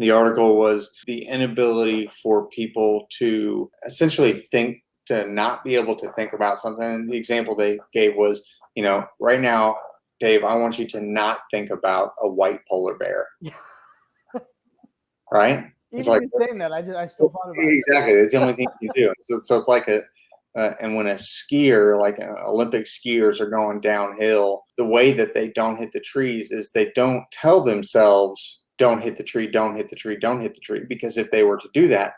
The article was the inability for people to essentially to not be able to think about something. And the example they gave was, right now, Dave, I want you to not think about a white polar bear. Right? It's like saying that, I still thought about it. Exactly. It's the only thing you do. So it's like and when a skier, like Olympic skiers, are going downhill, the way that they don't hit the trees is they don't tell themselves, don't hit the tree, don't hit the tree, don't hit the tree. Because if they were to do that,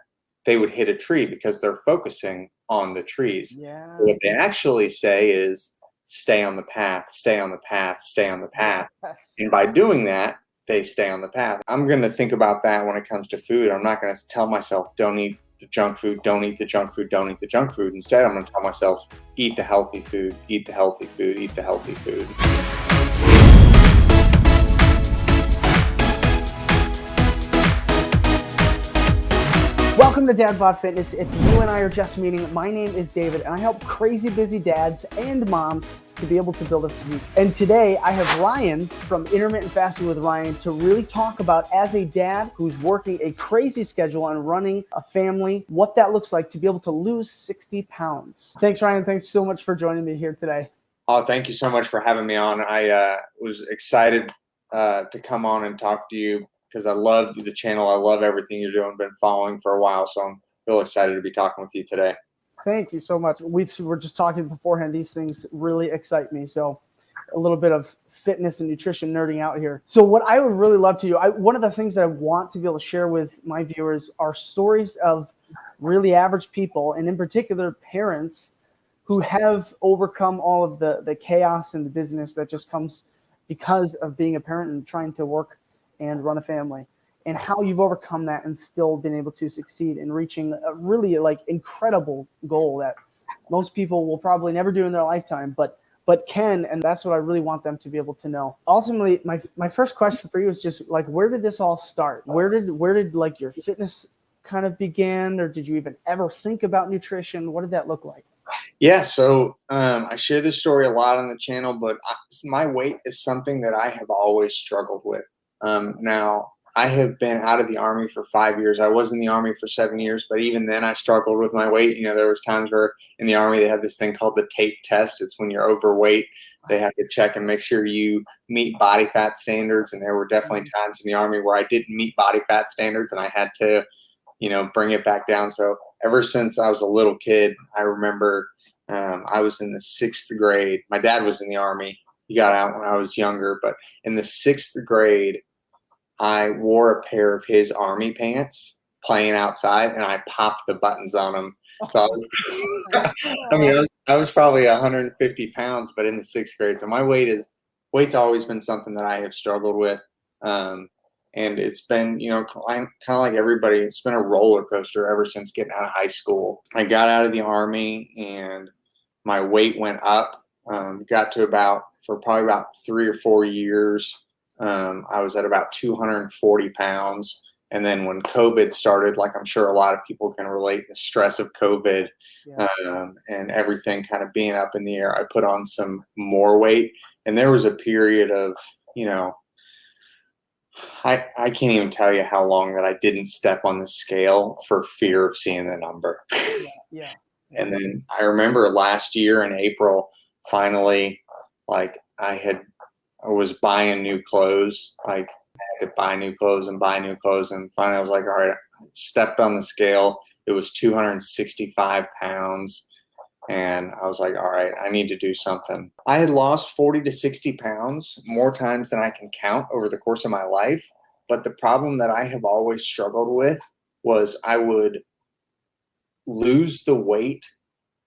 they would hit a tree because they're focusing on the trees. Yeah. What they actually say is stay on the path, stay on the path, stay on the path. And by doing that, they stay on the path. I'm going to think about that when it comes to food. I'm not going to tell myself, don't eat the junk food, don't eat the junk food, don't eat the junk food. Instead, I'm going to tell myself, eat the healthy food, eat the healthy food, eat the healthy food. Welcome to DadBod Fitness. If you and I are just meeting, my name is David, and I help crazy busy dads and moms to be able to build a physique. And today I have Ryan from Intermittent Fasting with Ryan to really talk about, as a dad who's working a crazy schedule and running a family, what that looks like to be able to lose 60 pounds. Thanks, Ryan. Thanks so much for joining me here today. Oh, thank you so much for having me on. I was excited to come on and talk to you because I love the channel. I love everything you're doing. Been following for a while, so I'm real excited to be talking with you today. Thank you so much. We were just talking beforehand. These things really excite me. So a little bit of fitness and nutrition nerding out here. So what I would really love to do, one of the things that I want to be able to share with my viewers are stories of really average people, and in particular parents who have overcome all of the chaos in the business that just comes because of being a parent and trying to work and run a family, and how you've overcome that and still been able to succeed in reaching a really incredible goal that most people will probably never do in their lifetime, but can. And that's what I really want them to be able to know. Ultimately, my first question for you is just where did this all start? Where did your fitness kind of begin, or did you even ever think about nutrition? What did that look like? Yeah, so I share this story a lot on the channel, but my weight is something that I have always struggled with. Now, I have been out of the Army for 5 years. I was in the Army for 7 years, but even then I struggled with my weight. There was times where in the Army they have this thing called the tape test. It's when you're overweight. They have to check and make sure you meet body fat standards. And there were definitely times in the Army where I didn't meet body fat standards and I had to, bring it back down. So ever since I was a little kid, I remember I was in the 6th grade. My dad was in the Army. He got out when I was younger, but in the 6th grade, I wore a pair of his Army pants playing outside, and I popped the buttons on them. So I was probably 150 pounds, but in the 6th grade. So my weight's always been something that I have struggled with. And it's been, kind of like everybody, it's been a roller coaster ever since getting out of high school. I got out of the Army and my weight went up, got to probably about 3 or 4 years. I was at about 240 pounds. And then when COVID started, like I'm sure a lot of people can relate, the stress of COVID and everything kind of being up in the air, I put on some more weight. And there was a period of, I can't even tell you how long that I didn't step on the scale for fear of seeing the number. Yeah. And then I remember last year in April, finally, I was buying new clothes. I had to buy new clothes and buy new clothes. And finally I was like, all right, I stepped on the scale. It was 265 pounds. And I was like, all right, I need to do something. I had lost 40 to 60 pounds more times than I can count over the course of my life. But the problem that I have always struggled with was I would lose the weight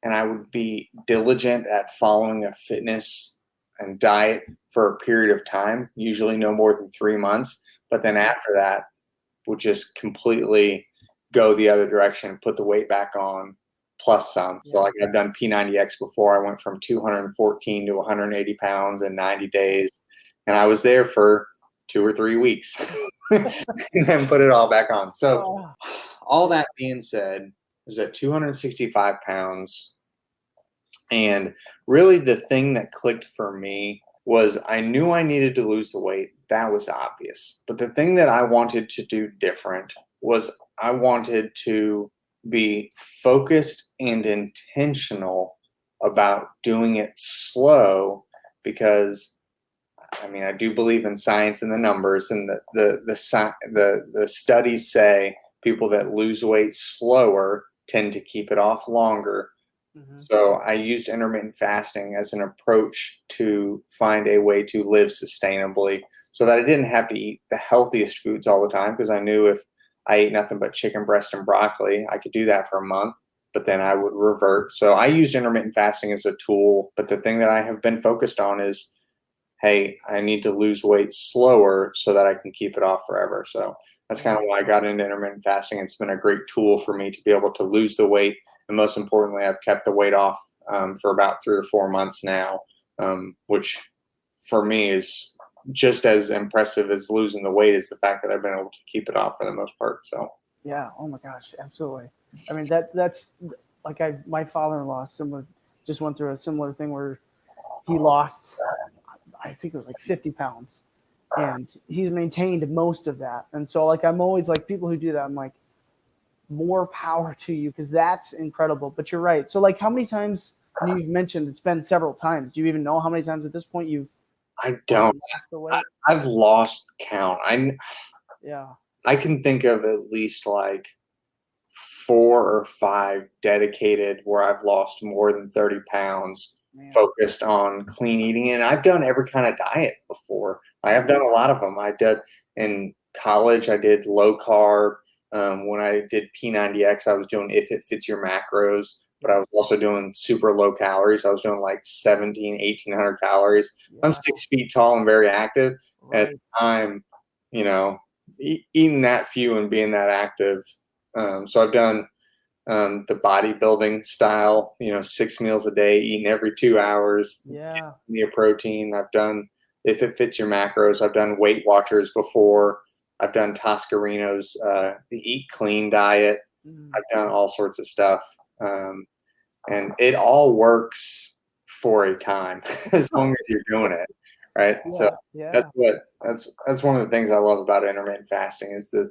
and I would be diligent at following a fitness and diet for a period of time, usually no more than 3 months. But then after that would just completely go the other direction, put the weight back on plus some. So I've done P90X before. I went from 214 to 180 pounds in 90 days. And I was there for 2 or 3 weeks and then put it all back on. So all that being said, I was at 265 pounds. And really the thing that clicked for me was I knew I needed to lose the weight. That was obvious. But the thing that I wanted to do different was I wanted to be focused and intentional about doing it slow, because I mean, I do believe in science and the numbers, and the studies say people that lose weight slower tend to keep it off longer. Mm-hmm. So I used intermittent fasting as an approach to find a way to live sustainably, so that I didn't have to eat the healthiest foods all the time, because I knew if I ate nothing but chicken breast and broccoli, I could do that for a month, but then I would revert. So I used intermittent fasting as a tool. But the thing that I have been focused on is, hey, I need to lose weight slower so that I can keep it off forever. So that's kind of why I got into intermittent fasting. It's been a great tool for me to be able to lose the weight. And most importantly, I've kept the weight off for about 3 or 4 months now, which for me is just as impressive as losing the weight, is the fact that I've been able to keep it off for the most part. So yeah, oh my gosh, absolutely. I mean, that's like my father-in-law just went through a similar thing where he lost, I think it was like 50 pounds, and he's maintained most of that. And so like, I'm always like, people who do that, I'm like, more power to you, because that's incredible. But you're right. So like, how many times, you've mentioned it's been several times, do you even know how many times at this point you've I don't. lost the weight? I've lost count. Yeah. I can think of at least like 4 or 5 dedicated where I've lost more than 30 pounds, Man. focused on clean eating. And I've done every kind of diet before. I have done a lot of them. I did in college, I did low carb. When I did P90X, I was doing if it fits your macros, but I was also doing super low calories. I was doing like 1,800 calories. Yeah. I'm 6 feet tall and very active. Right. At the time, you know, eating that few and being that active. So I've done the bodybuilding style, 6 meals a day, eating every 2 hours, Yeah. getting a protein. I've done if it fits your macros. I've done Weight Watchers before. I've done Toscarino's, the Eat Clean diet. I've done all sorts of stuff. And it all works for a time as long as you're doing it. Right. Yeah. So Yeah. that's one of the things I love about intermittent fasting is the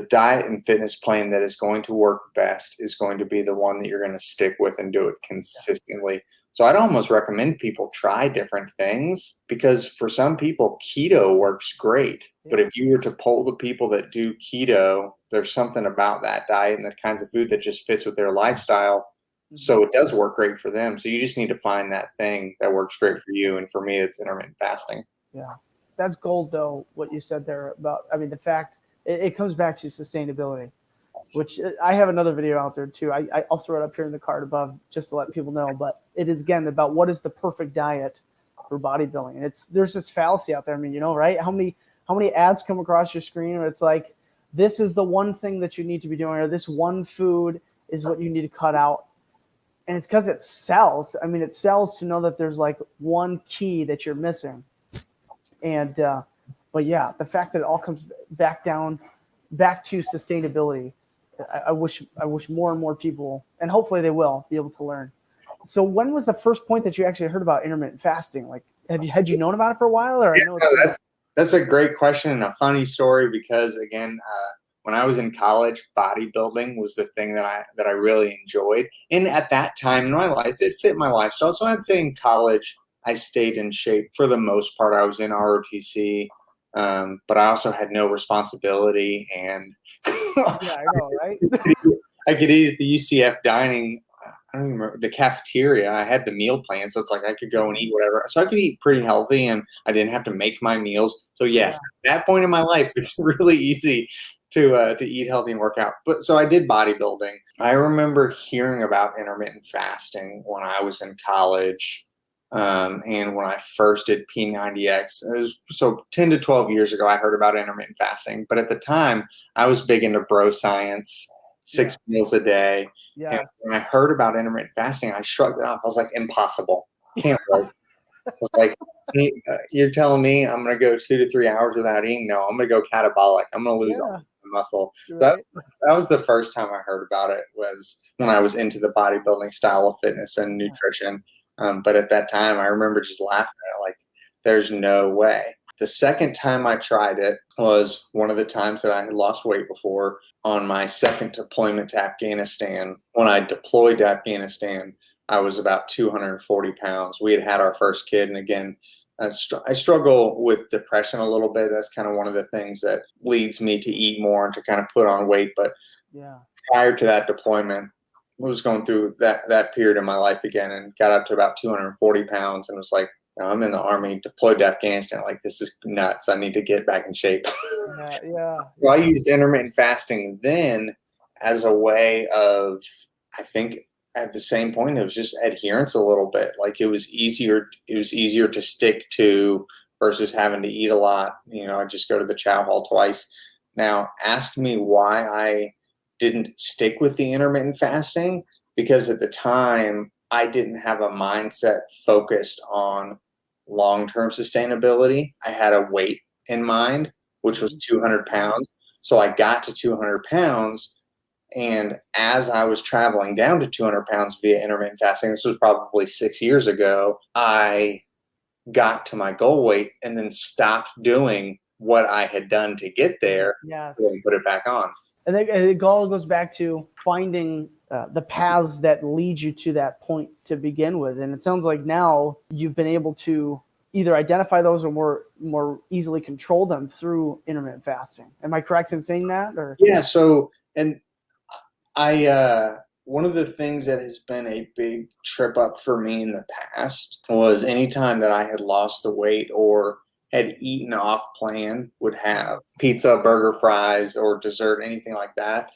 diet and fitness plan that is going to work best is going to be the one that you're going to stick with and do it consistently. So I'd almost recommend people try different things, because for some people keto works great. But if you were to poll the people that do keto, there's something about that diet and the kinds of food that just fits with their lifestyle. So it does work great for them. So you just need to find that thing that works great for you. And for me, it's intermittent fasting. Yeah. That's gold, though, what you said there about, I mean, the fact it comes back to sustainability, which I have another video out there too. I'll throw it up here in the card above just to let people know. But it is, again, about what is the perfect diet for bodybuilding. And there's this fallacy out there. I mean, right? How many ads come across your screen where it's like, this is the one thing that you need to be doing, or this one food is what you need to cut out. And it's because it sells. I mean, it sells to know that there's like one key that you're missing. And, but yeah, the fact that it all comes back to sustainability, I wish more and more people, and hopefully they will, be able to learn. So when was the first point that you actually heard about intermittent fasting? Like, had you known about it for a while, or? Yeah, that's a great question and a funny story, because again, when I was in college, bodybuilding was the thing that I really enjoyed. And at that time in my life, it fit my lifestyle. So I'd say in college, I stayed in shape for the most part. I was in ROTC, but I also had no responsibility. And yeah, I know, right? I could eat at the UCF dining. I don't even remember the cafeteria. I had the meal plan, so it's like I could go and eat whatever. So I could eat pretty healthy, and I didn't have to make my meals. So yes, at that point in my life, it's really easy to eat healthy and work out. But so I did bodybuilding. I remember hearing about intermittent fasting when I was in college, and when I first did P90X. It was so 10 to 12 years ago. I heard about intermittent fasting, but at the time, I was big into bro science, 6 meals a day. Yeah. And when I heard about intermittent fasting, I shrugged it off. I was like, impossible. Can't work. I was like, you're telling me I'm going to go 2 to 3 hours without eating? No, I'm going to go catabolic. I'm going to lose all my muscle. Right. So that was the first time I heard about it, was when I was into the bodybuilding style of fitness and nutrition. But at that time, I remember just laughing at it, like, there's no way. The second time I tried it was one of the times that I had lost weight before on my second deployment to Afghanistan. When I deployed to Afghanistan, I was about 240 pounds. We had had our first kid. And again, I struggle with depression a little bit. That's kind of one of the things that leads me to eat more and to kind of put on weight. But Yeah. prior to that deployment, I was going through that period in my life again and got up to about 240 pounds and was like, I'm in the Army, deployed to Afghanistan. Like, this is nuts. I need to get back in shape. Yeah. Yeah. So I used intermittent fasting then as a way of, I think at the same point, it was just adherence a little bit. Like, it was easier to stick to versus having to eat a lot. I just go to the chow hall twice. Now, ask me why I didn't stick with the intermittent fasting, because at the time I didn't have a mindset focused on long-term sustainability. I had a weight in mind, which was 200 pounds. So I got to 200 pounds. And as I was traveling down to 200 pounds via intermittent fasting, this was probably 6 years ago, I got to my goal weight and then stopped doing what I had done to get there. Yes. And put it back on. And it all goes back to finding the paths that lead you to that point to begin with. And it sounds like now you've been able to either identify those or more easily control them through intermittent fasting. Am I correct in saying that? Or yeah. So, and one of the things that has been a big trip up for me in the past was anytime that I had lost the weight or had eaten off plan, would have pizza, burger, fries, or dessert, anything like that,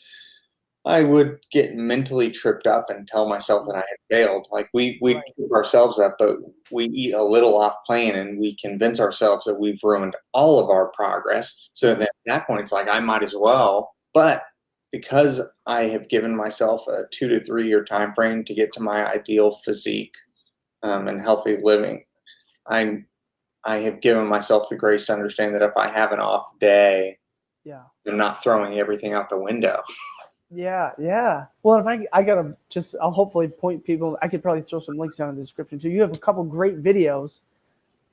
I would get mentally tripped up and tell myself that I had failed. Like, we Right. keep ourselves up, but we eat a little off plan and we convince ourselves that we've ruined all of our progress. So then at that point, it's like, I might as well. But because I have given myself a 2 to 3 year time frame to get to my ideal physique and healthy living, I have given myself the grace to understand that if I have an off day, yeah. I'm not throwing everything out the window. Yeah, yeah. Well, if I gotta I'll hopefully point people. I could probably throw some links down in the description too. You have a couple great videos,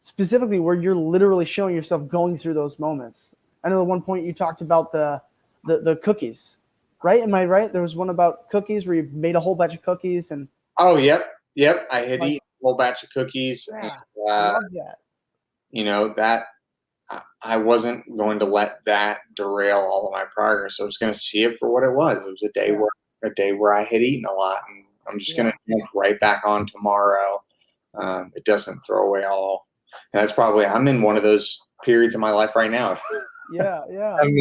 specifically where you're literally showing yourself going through those moments. I know at one point you talked about the cookies, right? Am I right? There was one about cookies where you made a whole batch of cookies and. Oh, yep. I had eaten a whole batch of cookies, Yeah, and I love that. that I wasn't going to let that derail all of my progress. I was going to see it for what it was. It was a day where I had eaten a lot, and I'm just going to jump right back on tomorrow. It doesn't throw away all. And that's probably, I'm in one of those periods in my life right now. Yeah. I'm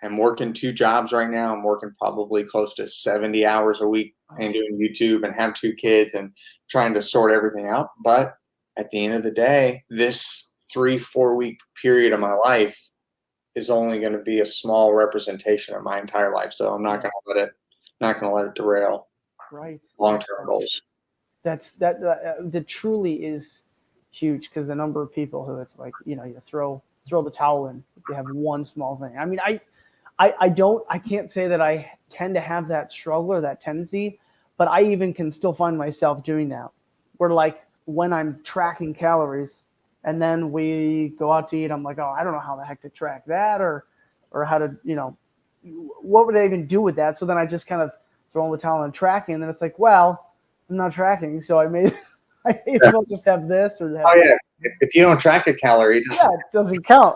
I'm working 2 jobs right now. I'm working probably close to 70 hours a week and doing YouTube and have 2 kids and trying to sort everything out. But at the end of the day, this 3-4 week period of my life is only going to be a small representation of my entire life. So I'm not going to let it derail long-term goals. That truly is huge, because the number of people who it's like, you throw the towel in if you have one small thing. I mean, I can't say that I tend to have that struggle or that tendency, but I even can still find myself doing that. Where, like, when I'm tracking calories and then we go out to eat, I'm like, oh, I don't know how the heck to track that or how to, what would I even do with that? So then I just kind of throw in the towel on tracking, and then it's like, well, I'm not tracking, so I may as well just have this or that. Oh yeah, if you don't track a calorie, it doesn't count.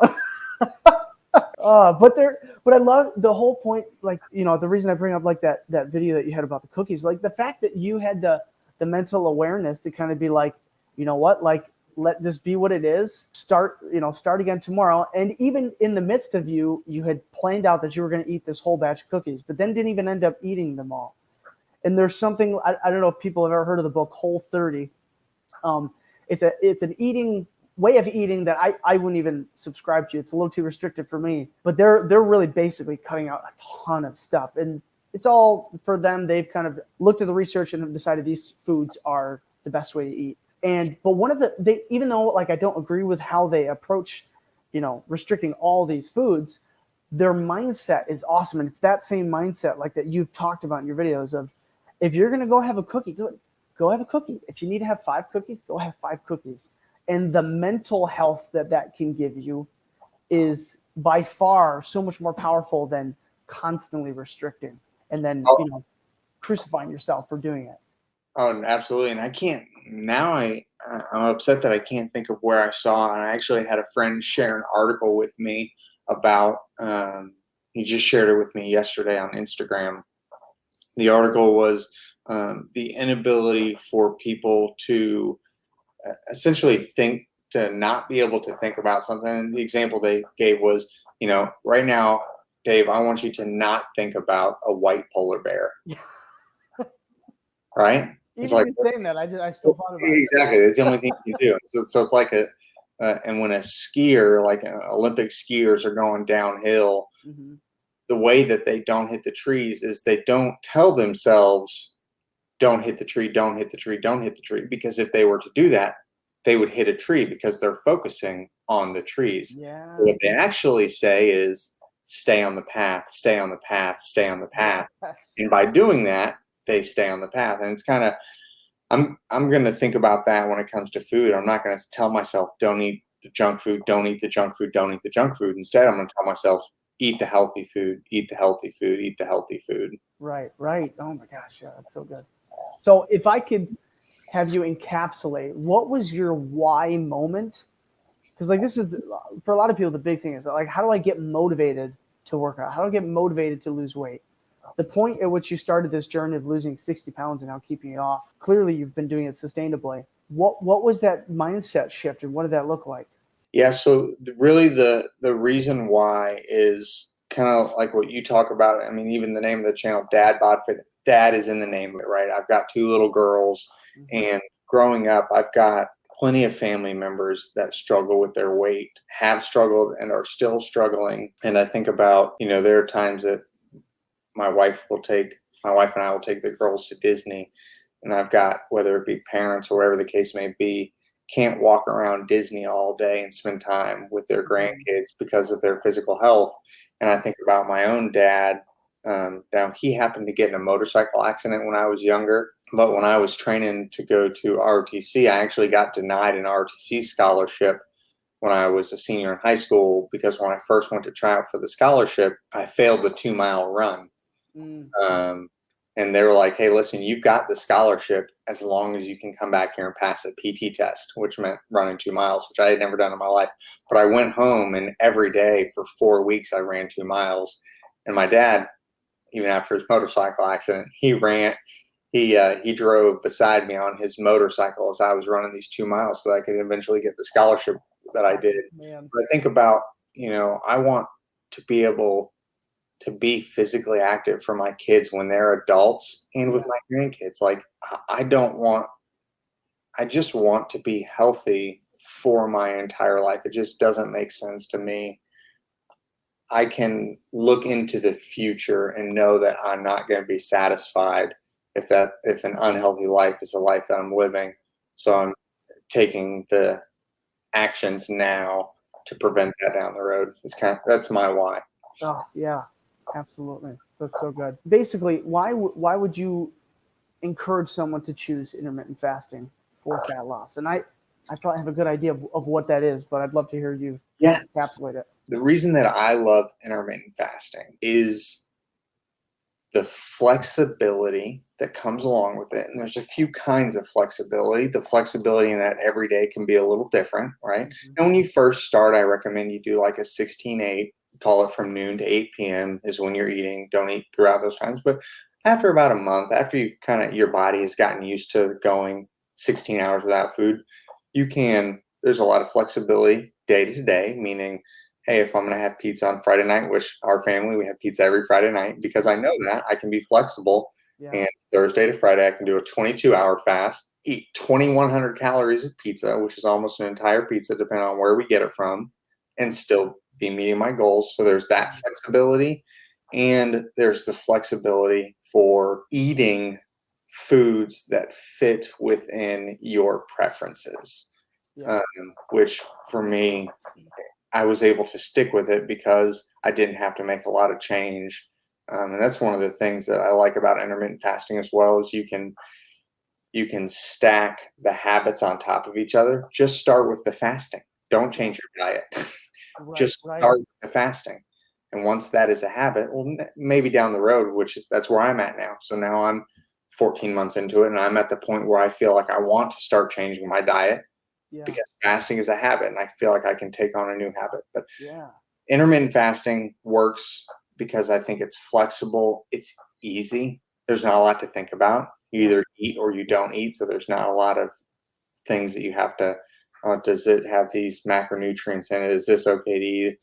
But I love the whole point. Like, the reason I bring up like that video that you had about the cookies, like the fact that you had the mental awareness to kind of be like, you know what, like, let this be what it is. Start again tomorrow. And even in the midst of you had planned out that you were going to eat this whole batch of cookies, but then didn't even end up eating them all. And there's something, I don't know if people have ever heard of the book Whole30. It's an eating way of eating that I wouldn't even subscribe to. It's a little too restrictive for me, but they're really basically cutting out a ton of stuff. And it's all for them. They've kind of looked at the research and have decided these foods are the best way to eat. But one of even though, like, I don't agree with how they approach, restricting all these foods, their mindset is awesome. And it's that same mindset, like, that you've talked about in your videos of If you're going to go have a cookie, do it. Go have a cookie. If you need to have 5 cookies, go have 5 cookies. And the mental health that can give you is by far so much more powerful than constantly restricting and then, crucifying yourself for doing it. Oh, absolutely. And I can't now. I'm upset that I can't think of where I saw. And I actually had a friend share an article with me about. He just shared it with me yesterday on Instagram. The article was the inability for people to essentially think, to not be able to think about something. And the example they gave was, right now, Dave, I want you to not think about a white polar bear. Right? It's Even like, you saying that, I still thought about it. exactly. It's the only thing you can do. So it's like and when a skier, like Olympic skiers, are going downhill, Mm-hmm. the way that they don't hit the trees is they don't tell themselves, don't hit the tree, don't hit the tree, don't hit the tree. Because if they were to do that, they would hit a tree because they're focusing on the trees. Yeah. What they actually say is stay on the path, stay on the path, stay on the path. Yes. And by doing that, they stay on the path. And it's kind of, I'm going to think about that when it comes to food. I'm not going to tell myself, don't eat the junk food, don't eat the junk food, don't eat the junk food. Instead, I'm going to tell myself, eat the healthy food, eat the healthy food, eat the healthy food. Right. Oh my gosh. Yeah, that's so good. So if I could have you encapsulate, what was your why moment? Because like this is, for a lot of people, the big thing is like, how do I get motivated to work out? How do I get motivated to lose weight? The point at which you started this journey of losing 60 pounds and now keeping it off, clearly you've been doing it sustainably. What was that mindset shift and what did that look like? Yeah, so really the reason why is kind of like what you talk about. I mean, even the name of the channel, DadBod Fitness, Dad is in the name of it, right? I've got 2 little girls, and growing up, I've got plenty of family members that struggle with their weight, have struggled and are still struggling. And I think about, there are times that my wife and I will take the girls to Disney, and I've got, whether it be parents or whatever the case may be, can't walk around Disney all day and spend time with their grandkids because of their physical health. And I think about my own dad. Now, he happened to get in a motorcycle accident when I was younger, but when I was training to go to ROTC, I actually got denied an ROTC scholarship when I was a senior in high school, because when I first went to try out for the scholarship, I failed the 2-mile run. And they were like, hey, listen, you've got the scholarship as long as you can come back here and pass a PT test, which meant running 2 miles, which I had never done in my life. But I went home, and every day for 4 weeks, I ran 2 miles. And my dad, even after his motorcycle accident, he drove beside me on his motorcycle as I was running these 2 miles so that I could eventually get the scholarship that I did. Man. But I think about, I want to be able to be physically active for my kids when they're adults and with my grandkids. Like, I just want to be healthy for my entire life. It just doesn't make sense to me. I can look into the future and know that I'm not going to be satisfied if an unhealthy life is a life that I'm living. So I'm taking the actions now to prevent that down the road. That's my why. Oh yeah, absolutely. That's so good. Basically, why would you encourage someone to choose intermittent fasting for fat loss? And I probably have a good idea of what that is, but I'd love to hear you encapsulate it. The reason that I love intermittent fasting is the flexibility that comes along with it. And there's a few kinds of flexibility. The flexibility in that every day can be a little different, right? Mm-hmm. And when you first start, I recommend you do like a 16-8, call it from noon to 8 p.m. is when you're eating. Don't eat throughout those times. But after about a month, after you've your body has gotten used to going 16 hours without food, there's a lot of flexibility day to day, meaning, hey, if I'm going to have pizza on Friday night, which our family, we have pizza every Friday night, because I know that I can be flexible. Yeah. And Thursday to Friday, I can do a 22-hour fast, eat 2,100 calories of pizza, which is almost an entire pizza, depending on where we get it from, and still be meeting my goals. So there's that flexibility. And there's the flexibility for eating foods that fit within your preferences, which for me, I was able to stick with it because I didn't have to make a lot of change And that's one of the things that I like about intermittent fasting as well, is you can stack the habits on top of each other. Just start with the fasting. Don't change your diet. Just Right. start with the fasting. And once that is a habit, well, maybe down the road, that's where I'm at now. So now I'm 14 months into it, and I'm at the point where I feel like I want to start changing my diet Yeah. because fasting is a habit, and I feel like I can take on a new habit. But Yeah. intermittent fasting works because I think it's flexible. It's easy. There's not a lot to think about. You either eat or you don't eat. So there's not a lot of things that you have to, does it have these macronutrients in it? Is this okay to eat?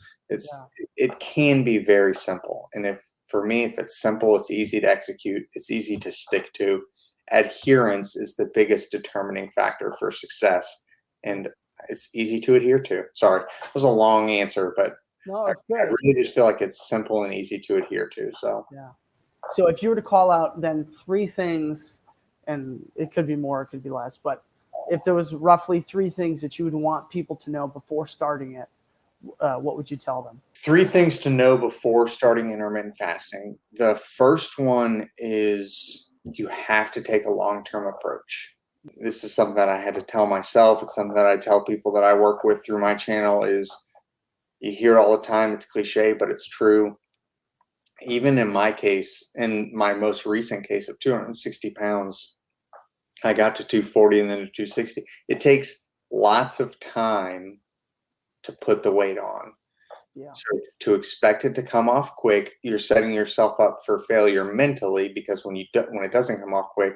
It can be very simple. And for me, if it's simple, it's easy to execute. It's easy to stick to. Adherence is the biggest determining factor for success. And it's easy to adhere to. Sorry, it was a long answer, but No, it's I good. really just feel like it's simple and easy to adhere to. So Yeah. So if you were to call out then 3 things, and it could be more, it could be less, but if there was roughly 3 things that you would want people to know before starting it, what would you tell them? 3 things to know before starting intermittent fasting. The first one is you have to take a long-term approach. This is something that I had to tell myself. It's something that I tell people that I work with through my channel. Is you hear it all the time. It's cliche, but it's true. Even in my case, in my most recent case of 260 pounds, I got to 240 and then to 260. It takes lots of time to put the weight on. Yeah. So to expect it to come off quick, you're setting yourself up for failure mentally, because when it doesn't come off quick,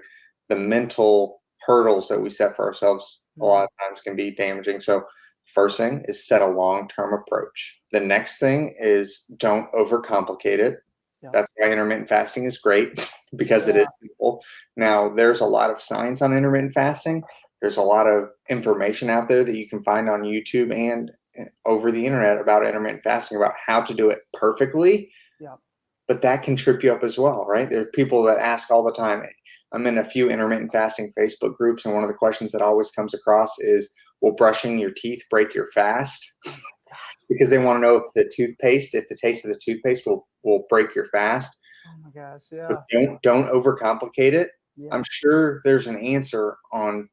the mental hurdles that we set for ourselves a lot of times can be damaging. So first thing is set a long-term approach. The next thing is don't overcomplicate it. Yeah. That's why intermittent fasting is great because it is simple. Now, there's a lot of science on intermittent fasting. There's a lot of information out there that you can find on YouTube and over the internet about intermittent fasting, about how to do it perfectly. Yeah. But that can trip you up as well, right? There are people that ask all the time. I'm in a few intermittent fasting Facebook groups, and one of the questions that always comes across is, will brushing your teeth break your fast? Because they want to know if the taste of the toothpaste will break your fast. Oh my gosh, yeah. So don't overcomplicate it. Yeah. I'm sure there's an answer on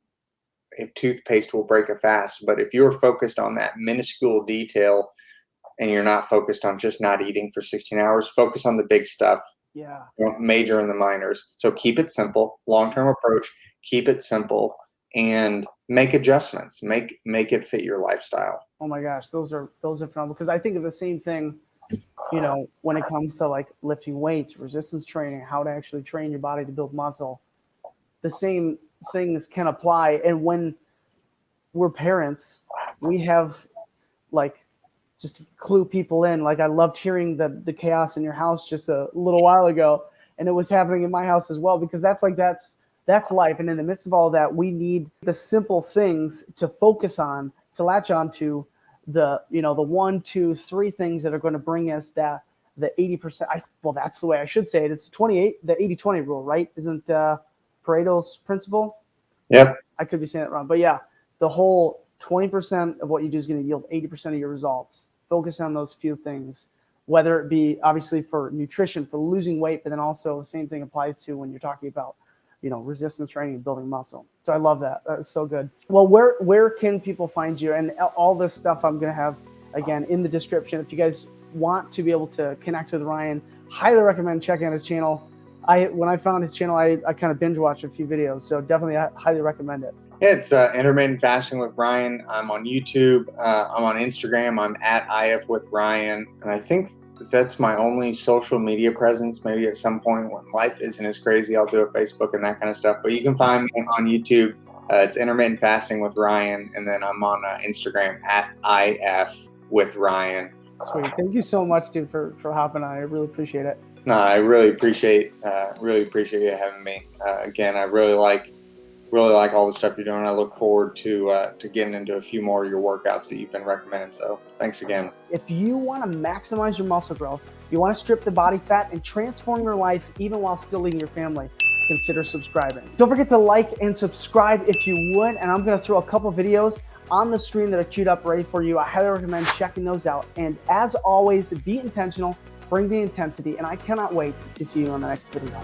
if toothpaste will break a fast, but if you're focused on that minuscule detail and you're not focused on just not eating for 16 hours, focus on the big stuff. Yeah. Don't major in the minors. So keep it simple, long-term approach, keep it simple, and make adjustments. Make it fit your lifestyle. Oh my gosh, those are phenomenal, because I think of the same thing, you know, when it comes to like lifting weights, resistance training, how to actually train your body to build muscle. The same things can apply. And when we're parents, we have, like, just to clue people in, like, I loved hearing the chaos in your house just a little while ago, and it was happening in my house as well, because that's life. And in the midst of all that, we need the simple things to focus on, to latch on to, the 1, 2, 3 things that are going to bring us the 80%. Well, that's the way I should say it. It's the 80-20 rule, right? Isn't Pareto's principle? Yep. I could be saying it wrong, but yeah, the whole 20% of what you do is going to yield 80% of your results. Focus on those few things, whether it be obviously for nutrition, for losing weight, but then also the same thing applies to when you're talking about, resistance training and building muscle. So I love that. That's so good. Well, where can people find you? And all this stuff I'm going to have, again, in the description. If you guys want to be able to connect with Ryan, highly recommend checking out his channel. When I found his channel, I kind of binge watched a few videos. So definitely, I highly recommend it. Yeah, it's Intermittent Fasting with Ryan. I'm on YouTube. I'm on Instagram. I'm at IF with Ryan. And I think that's my only social media presence. Maybe at some point when life isn't as crazy, I'll do a Facebook and that kind of stuff. But you can find me on YouTube. It's Intermittent Fasting with Ryan. And then I'm on Instagram at IF with Ryan. Sweet. Thank you so much, dude, for hopping on. I really appreciate it. No, I really appreciate you having me. Again, I really like all the stuff you're doing. I look forward to getting into a few more of your workouts that you've been recommending. So thanks again. If you want to maximize your muscle growth, you want to strip the body fat and transform your life even while still leading your family, consider subscribing. Don't forget to like and subscribe if you would. And I'm going to throw a couple videos on the screen that are queued up ready for you. I highly recommend checking those out. And as always, be intentional, bring the intensity, and I cannot wait to see you on the next video.